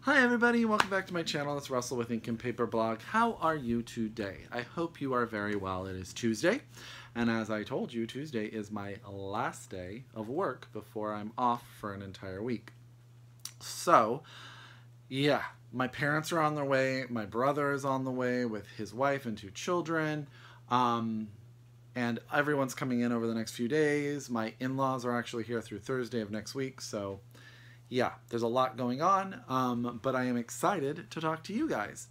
Hi everybody, welcome back to my channel. It's Russell with Ink and Paper Blog. How are you today? I hope you are very well. It is Tuesday, and as I told you, Tuesday is my last day of work before I'm off for an entire week. So, yeah, my parents are on their way, my brother is on the way with his wife and 2 children, and everyone's coming in over the next few days. My in-laws are actually here through Thursday of next week, so yeah, there's a lot going on, but I am excited to talk to you guys.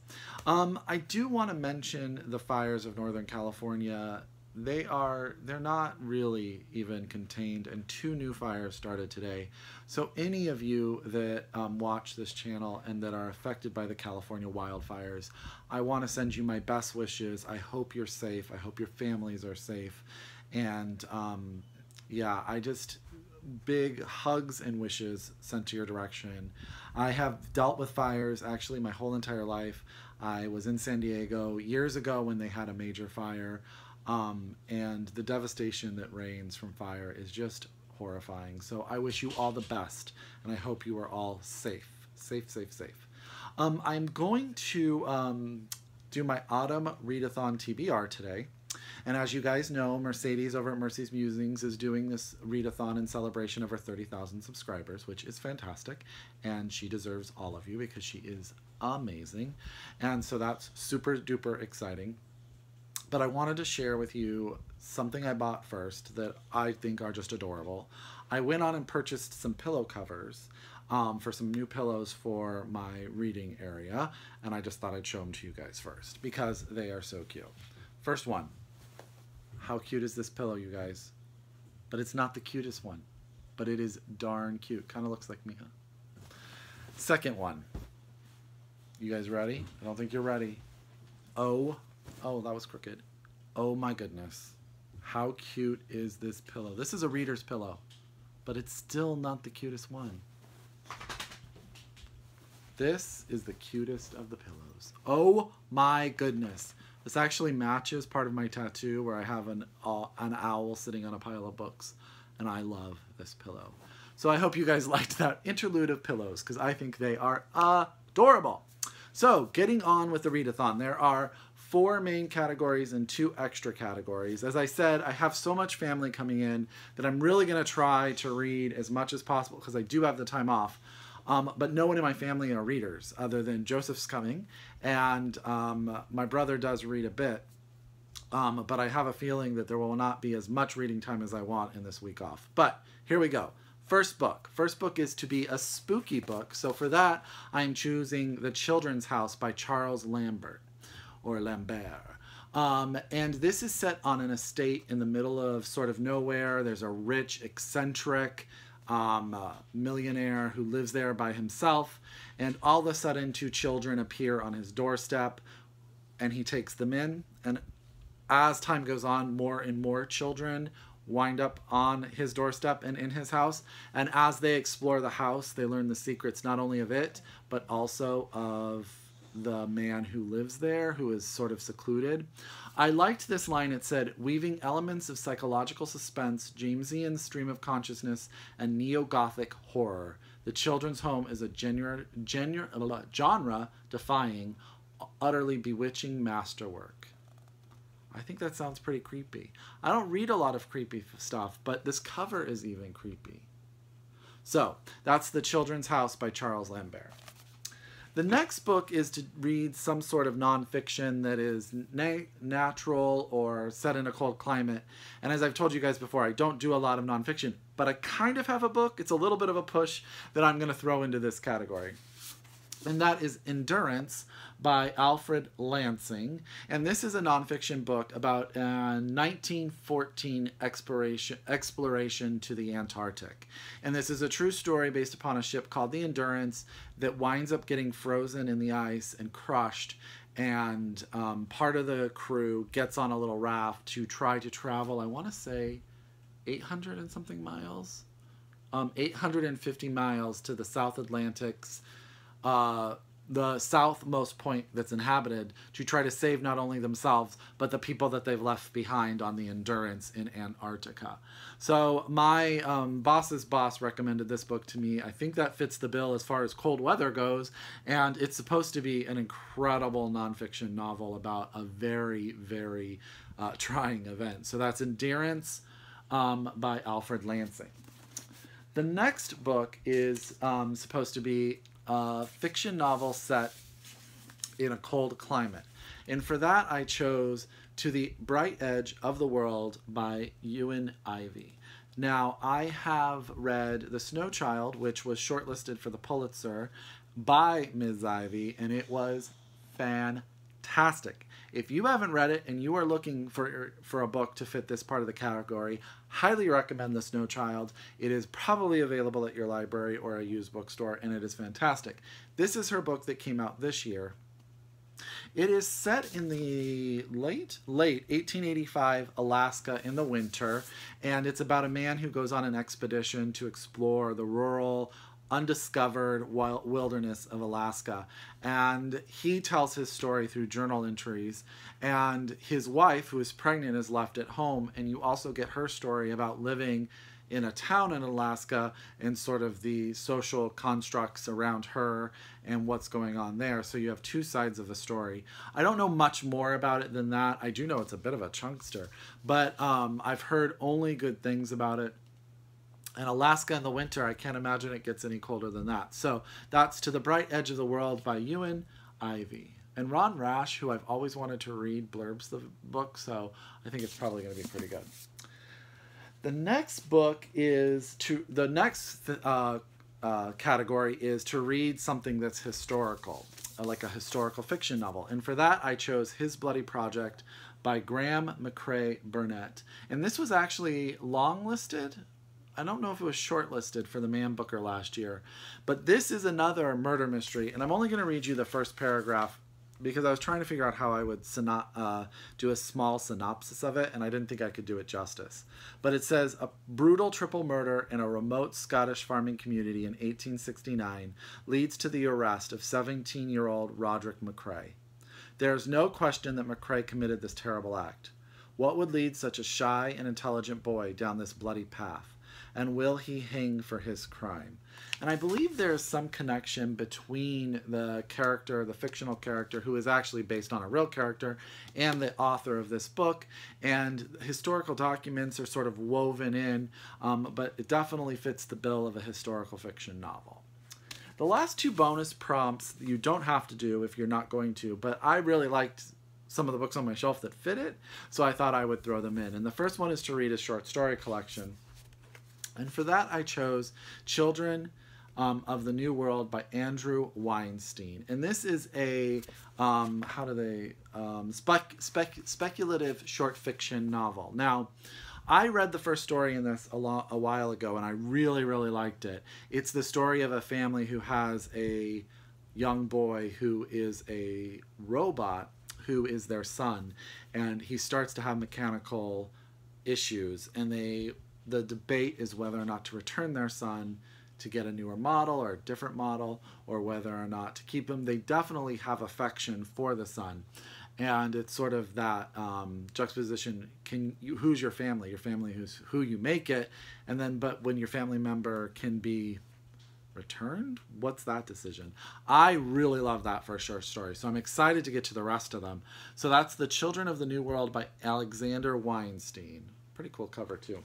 I do want to mention the fires of Northern California. They're not really even contained, and 2 new fires started today. So any of you that watch this channel and that are affected by the California wildfires, I want to send you my best wishes. I hope you're safe. I hope your families are safe. And yeah, big hugs and wishes sent to your direction. I have dealt with fires actually my whole entire life. I was in San Diego years ago when they had a major fire, and the devastation that reigns from fire is just horrifying. So I wish you all the best, and I hope you are all safe. Safe. I'm going to do my autumn Readathon TBR today. And as you guys know, Mercedes over at Mercy's Musings is doing this readathon in celebration of her 30,000 subscribers, which is fantastic. And she deserves all of you because she is amazing. And so that's super duper exciting. But I wanted to share with you something I bought first that I think are just adorable. I went on and purchased some pillow covers for some new pillows for my reading area. And I just thought I'd show them to you guys first because they are so cute. First one. How cute is this pillow, you guys? But it's not the cutest one. But it is darn cute. Kind of looks like me, huh? Second one. You guys ready? I don't think you're ready. Oh, that was crooked. Oh my goodness. How cute is this pillow? This is a reader's pillow. But it's still not the cutest one. This is the cutest of the pillows. Oh my goodness. This actually matches part of my tattoo where I have an owl sitting on a pile of books, and I love this pillow. So I hope you guys liked that interlude of pillows because I think they are adorable. So getting on with the readathon, there are 4 main categories and 2 extra categories. As I said, I have so much family coming in that I'm really going to try to read as much as possible because I do have the time off. But no one in my family are readers other than Joseph's coming, and my brother does read a bit, but I have a feeling that there will not be as much reading time as I want in this week off. But here we go. First book. First book is to be a spooky book, so for that I'm choosing The Children's House by Charles Lambert, or Lambert. And this is set on an estate in the middle of sort of nowhere. There's a rich, eccentric millionaire who lives there by himself, and all of a sudden 2 children appear on his doorstep, and he takes them in, and as time goes on, more and more children wind up on his doorstep and in his house, and as they explore the house, they learn the secrets not only of it, but also of the man who lives there, who is sort of secluded. I liked this line. It said, weaving elements of psychological suspense, Jamesian stream of consciousness, and neo-Gothic horror. The Children's Home is a genre-defying, utterly bewitching masterwork. I think that sounds pretty creepy. I don't read a lot of creepy stuff, but this cover is even creepy. So, that's The Children's House by Charles Lambert. The next book is to read some sort of nonfiction that is natural or set in a cold climate. And as I've told you guys before, I don't do a lot of nonfiction, but I kind of have a book. It's a little bit of a push that I'm going to throw into this category. And that is Endurance by Alfred Lansing. And this is a nonfiction book about a 1914 exploration to the Antarctic. And this is a true story based upon a ship called the Endurance that winds up getting frozen in the ice and crushed. And part of the crew gets on a little raft to try to travel, I want to say, 800 and something miles? 850 miles to the South Atlantic's the southmost point that's inhabited to try to save not only themselves, but the people that they've left behind on the Endurance in Antarctica. So my boss's boss recommended this book to me. I think that fits the bill as far as cold weather goes, and it's supposed to be an incredible nonfiction novel about a very, very trying event. So that's Endurance by Alfred Lansing. The next book is supposed to be a fiction novel set in a cold climate. And for that, I chose To the Bright Edge of the World by Eowyn Ivey. Now, I have read The Snow Child, which was shortlisted for the Pulitzer by Ms. Ivey, and it was fantastic. If you haven't read it and you are looking for a book to fit this part of the category, highly recommend The Snow Child. It is probably available at your library or a used bookstore, and it is fantastic. This is her book that came out this year. It is set in the late 1885 Alaska in the winter, and it's about a man who goes on an expedition to explore the rural, undiscovered wilderness of Alaska, and he tells his story through journal entries, and his wife, who is pregnant, is left at home, and you also get her story about living in a town in Alaska and sort of the social constructs around her and what's going on there. So you have two sides of the story. I don't know much more about it than that. I do know it's a bit of a chunkster, but I've heard only good things about it. And Alaska in the winter, I can't imagine it gets any colder than that. So that's To the Bright Edge of the World by Eowyn Ivey. And Ron Rash, who I've always wanted to read, blurbs the book, so I think it's probably going to be pretty good. The next book is category is to read something that's historical, like a historical fiction novel. And for that, I chose His Bloody Project by Graeme, Macrae, Burnet. And this was actually longlisted. I don't know if it was shortlisted for the Man Booker last year, but this is another murder mystery, and I'm only going to read you the first paragraph because I was trying to figure out how I would do a small synopsis of it, and I didn't think I could do it justice. But it says, a brutal triple murder in a remote Scottish farming community in 1869 leads to the arrest of 17-year-old Roderick Macrae. There is no question that Macrae committed this terrible act. What would lead such a shy and intelligent boy down this bloody path? And will he hang for his crime? And I believe there's some connection between the character, the fictional character, who is actually based on a real character, and the author of this book. And historical documents are sort of woven in, but it definitely fits the bill of a historical fiction novel. The last two bonus prompts you don't have to do if you're not going to, but I really liked some of the books on my shelf that fit it, so I thought I would throw them in. And the first one is to read a short story collection. And for that, I chose Children of the New World by Andrew Weinstein. And this is a, speculative short fiction novel. Now, I read the first story in this a while ago, and I really, really liked it. It's the story of a family who has a young boy who is a robot, who is their son, and he starts to have mechanical issues, and the debate is whether or not to return their son to get a newer model or a different model, or whether or not to keep him. They definitely have affection for the son, and it's sort of that juxtaposition. Who's your family? Your family who's who you make it, and then but when your family member can be returned, what's that decision? I really love that for a short story, so I'm excited to get to the rest of them. So that's The Children of the New World by Alexander Weinstein. Pretty cool cover too.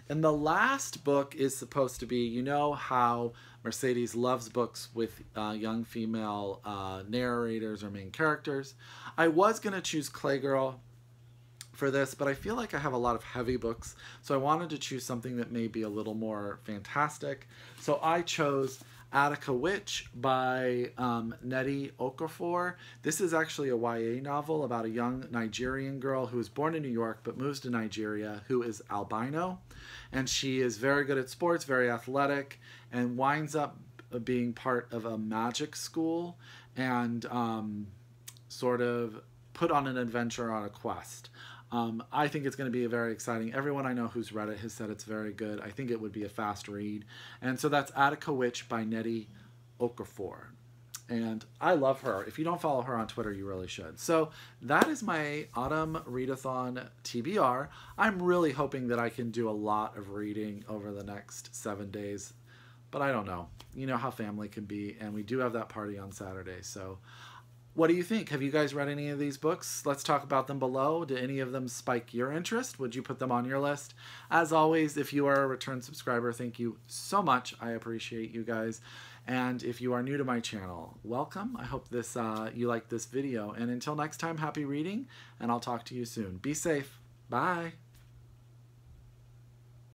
And the last book is supposed to be, you know how Mercedes loves books with young female narrators or main characters. I was going to choose Claygirl for this, but I feel like I have a lot of heavy books, so I wanted to choose something that may be a little more fantastic. So I chose Attica Witch by Nnedi Okorafor. This is actually a YA novel about a young Nigerian girl who was born in New York but moves to Nigeria, who is albino. And she is very good at sports, very athletic, and winds up being part of a magic school and sort of put on an adventure, on a quest. I think it's going to be very exciting. Everyone I know who's read it has said it's very good. I think it would be a fast read. And so that's Attica Witch by Nnedi Okorafor. And I love her. If you don't follow her on Twitter, you really should. So that is my autumn readathon TBR. I'm really hoping that I can do a lot of reading over the next 7 days, but I don't know. You know how family can be, and we do have that party on Saturday. So what do you think? Have you guys read any of these books? Let's talk about them below. Do any of them spike your interest? Would you put them on your list? As always, if you are a return subscriber, thank you so much. I appreciate you guys. And if you are new to my channel, welcome. I hope this you like this video. And until next time, happy reading, and I'll talk to you soon. Be safe. Bye.